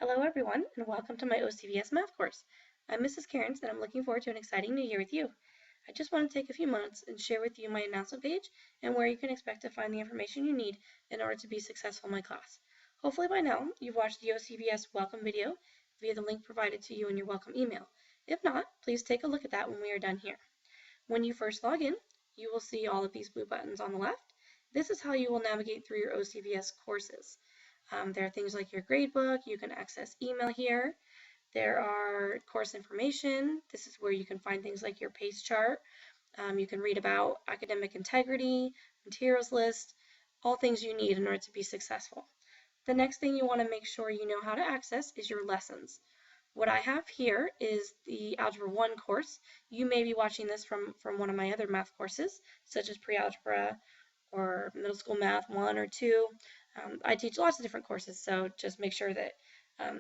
Hello everyone, and welcome to my OCVS math course. I'm Mrs. Kerins, and I'm looking forward to an exciting new year with you. I just want to take a few moments and share with you my announcement page and where you can expect to find the information you need in order to be successful in my class. Hopefully by now, you've watched the OCVS welcome video via the link provided to you in your welcome email. If not, please take a look at that when we are done here. When you first log in, you will see all of these blue buttons on the left. This is how you will navigate through your OCVS courses. There are things like your gradebook. You can access email here. There are course information. This is where you can find things like your PACE chart. You can read about academic integrity, materials list, all things you need in order to be successful. The next thing you want to make sure you know how to access is your lessons. What I have here is the Algebra 1 course. You may be watching this from one of my other math courses, such as pre-algebra or middle school math 1 or 2. I teach lots of different courses, so just make sure that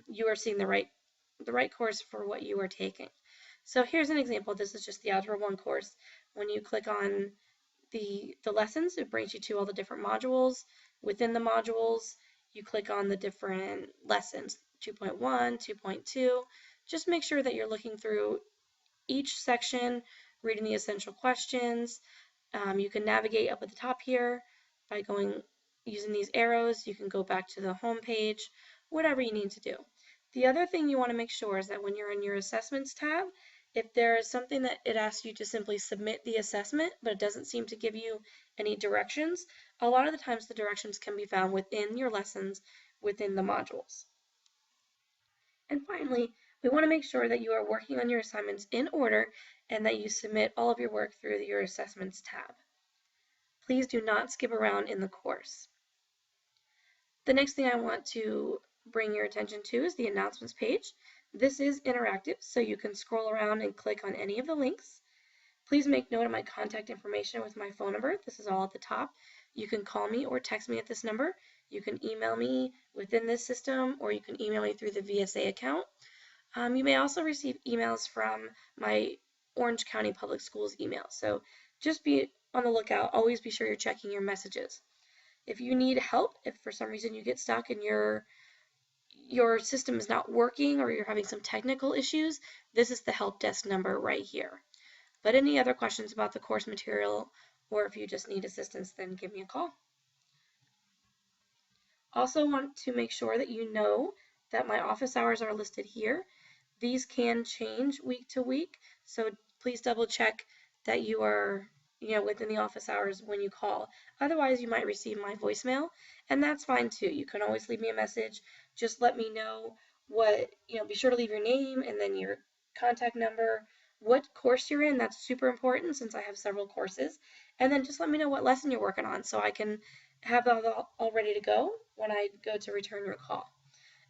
you are seeing the right course for what you are taking. So here's an example. This is just the Algebra 1 course. When you click on the lessons, it brings you to all the different modules. Within the modules, you click on the different lessons, 2.1, 2.2. Just make sure that you're looking through each section, reading the essential questions. You can navigate up at the top here by using these arrows. You can go back to the home page, whatever you need to do. The other thing you want to make sure is that when you're in your assessments tab, if there is something that it asks you to simply submit the assessment, but it doesn't seem to give you any directions, a lot of the times the directions can be found within your lessons, within the modules. And finally, we want to make sure that you are working on your assignments in order and that you submit all of your work through your assessments tab. Please do not skip around in the course. The next thing I want to bring your attention to is the announcements page. This is interactive, so you can scroll around and click on any of the links. Please make note of my contact information with my phone number. This is all at the top. You can call me or text me at this number. You can email me within this system, or you can email me through the VSA account. You may also receive emails from my Orange County Public Schools email. So just be on the lookout. Always be sure you're checking your messages. If you need help, if for some reason you get stuck and your system is not working or you're having some technical issues, this is the help desk number right here. But any other questions about the course material, or if you just need assistance, then give me a call. Also want to make sure that you know that my office hours are listed here. These can change week to week, so please double check that you are within the office hours when you call. Otherwise, you might receive my voicemail, and that's fine too. You can always leave me a message. Just let me know be sure to leave your name and then your contact number, what course you're in. That's super important since I have several courses. And then just let me know what lesson you're working on so I can have that all ready to go when I go to return your call.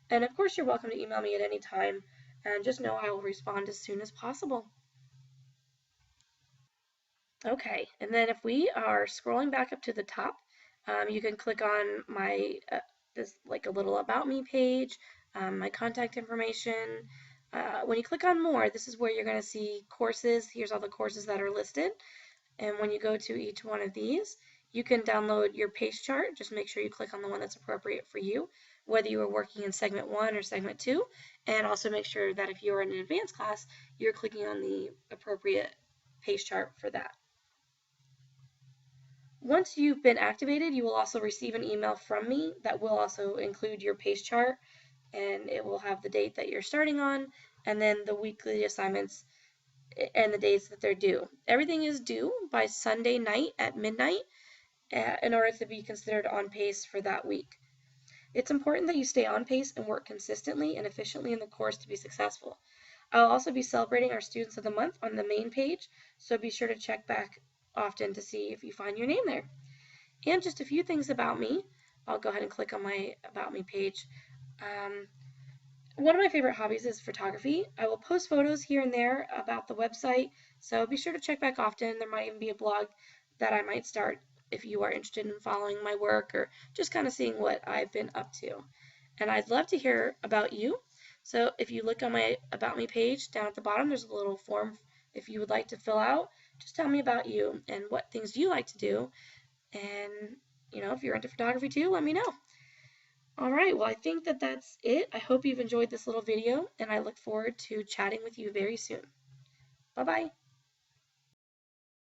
And of course, you're welcome to email me at any time, and just know I will respond as soon as possible. Okay, and then if we are scrolling back up to the top, you can click on my this like a little about me page, my contact information. When you click on more, this is where you're going to see courses. Here's all the courses that are listed. And when you go to each one of these, you can download your PACE chart. Just make sure you click on the one that's appropriate for you, whether you are working in segment 1 or segment 2. And also make sure that if you're in an advanced class, you're clicking on the appropriate PACE chart for that. Once you've been activated, you will also receive an email from me that will also include your PACE chart, and it will have the date that you're starting on, and then the weekly assignments and the days that they're due. Everything is due by Sunday night at midnight in order to be considered on pace for that week. It's important that you stay on pace and work consistently and efficiently in the course to be successful. I'll also be celebrating our Students of the Month on the main page, so be sure to check back often to see if you find your name there. And just a few things about me. I'll go ahead and click on my About Me page. One of my favorite hobbies is photography. I will post photos here and there about the website, so be sure to check back often. There might even be a blog that I might start if you are interested in following my work or just kind of seeing what I've been up to. And I'd love to hear about you. So if you look on my About Me page down at the bottom, there's a little form if you would like to fill out. Just tell me about you and what things you like to do. And, if you're into photography too, let me know. Alright, well I think that that's it. I hope you've enjoyed this little video, and I look forward to chatting with you very soon. Bye-bye!